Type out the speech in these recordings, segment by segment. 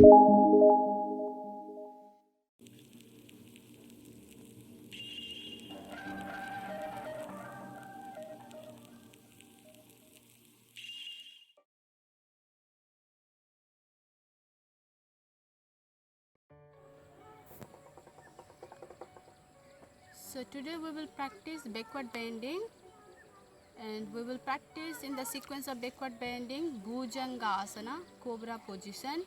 So today we will practice backward bending, and we will practice in the sequence of backward bending Bhujangasana, cobra position,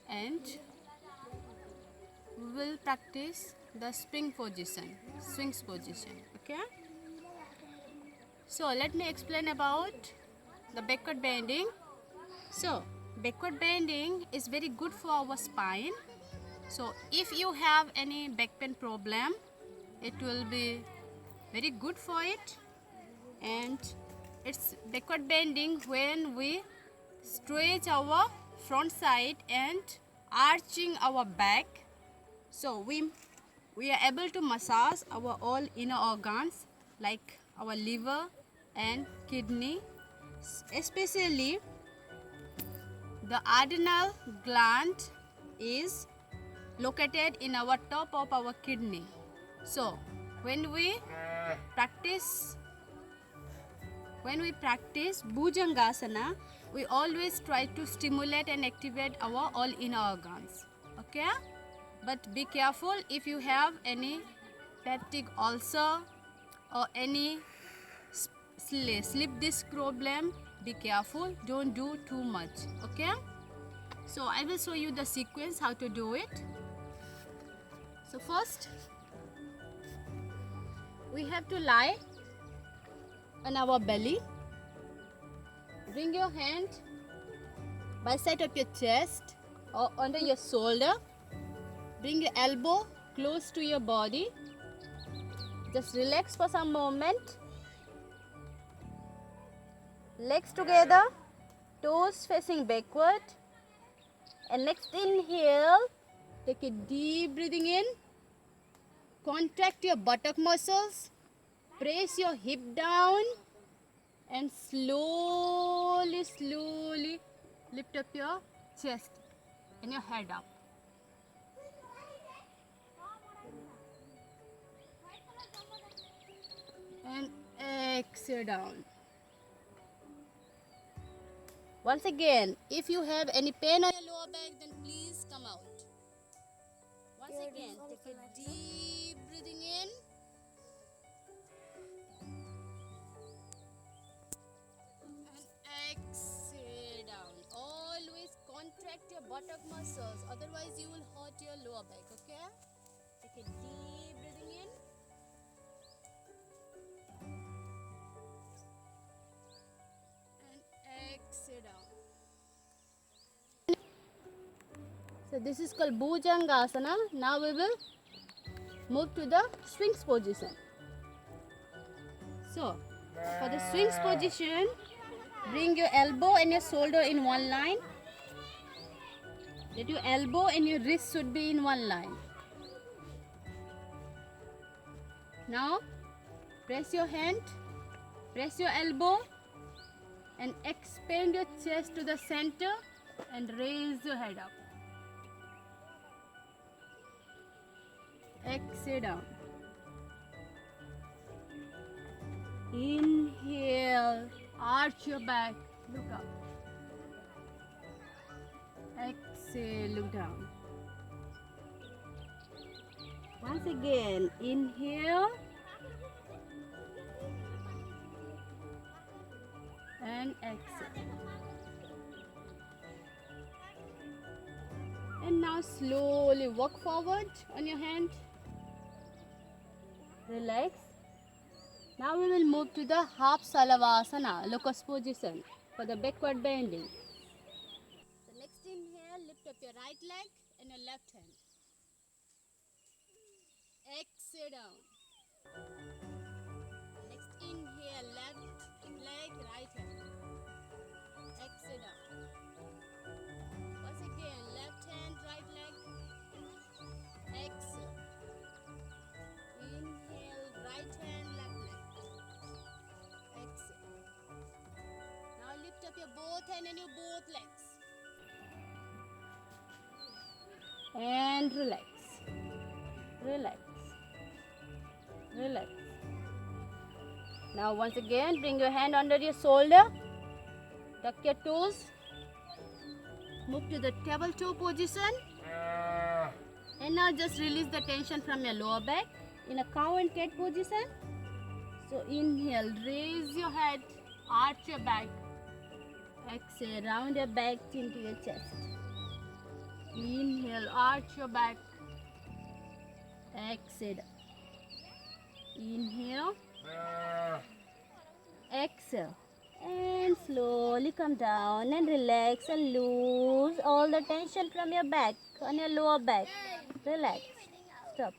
and we will practice the swings position. Okay, so let me explain about the backward bending. So backward bending is very good for our spine. So if you have any back pain problem, it will be very good for it. And it's backward bending when we stretch our front side and arching our back. So we are able to massage our all inner organs like our liver and kidney, especially the adrenal gland is located in our top of our kidney. So when we practice Bhujangasana, we always try to stimulate and activate our all inner organs. Okay, but be careful if you have any peptic ulcer or any slip disc problem. Be careful, don't do too much. Okay, so I will show you the sequence how to do it. So first we have to lie on our belly. Bring your hand by side of your chest or under your shoulder. Bring your elbow close to your body. Just relax for some moment. Legs together, toes facing backward. And next inhale, take a deep breathing in. Contract your buttock muscles. Press your hip down. And slowly lift up your chest and your head up. And exhale down. Once again, if you have any pain on your lower back, then please come out. Once again, take a deep breathing in. And exhale down. Always contract your buttock muscles, otherwise you will hurt your lower back, okay? Take a deep breathing in. And exhale down. So this is called Bhujangasana. Now we will move to the swings position. So for the swings position, bring your elbow and your shoulder in one line. Let your elbow and your wrist should be in one line. Now press your hand, press your elbow and expand your chest to the center and raise your head up. Exhale down. Inhale, arch your back, look up. Exhale, look down. Once again, inhale and exhale. And now slowly walk forward on your hand. Relax. Now we will move to the half Salavasana, locust position for the backward bending. The next inhale, lift up your right leg and your left hand. Exhale down. Next inhale, left leg, right hand. Exhale down. Once again, left hand, right leg. Exhale. Inhale, right hand, left leg. Exhale. Now lift up your both hand and your both legs. and relax, relax, relax. Now once again, bring your hand under your shoulder, tuck your toes, move to the table toe position, and now just release the tension from your lower back in a cow and cat position. So inhale, raise your head, arch your back, exhale, round your back into your chest. Inhale, arch your back, exhale, inhale, exhale, and slowly come down and relax and lose all the tension from your back, on your lower back. Relax, stop.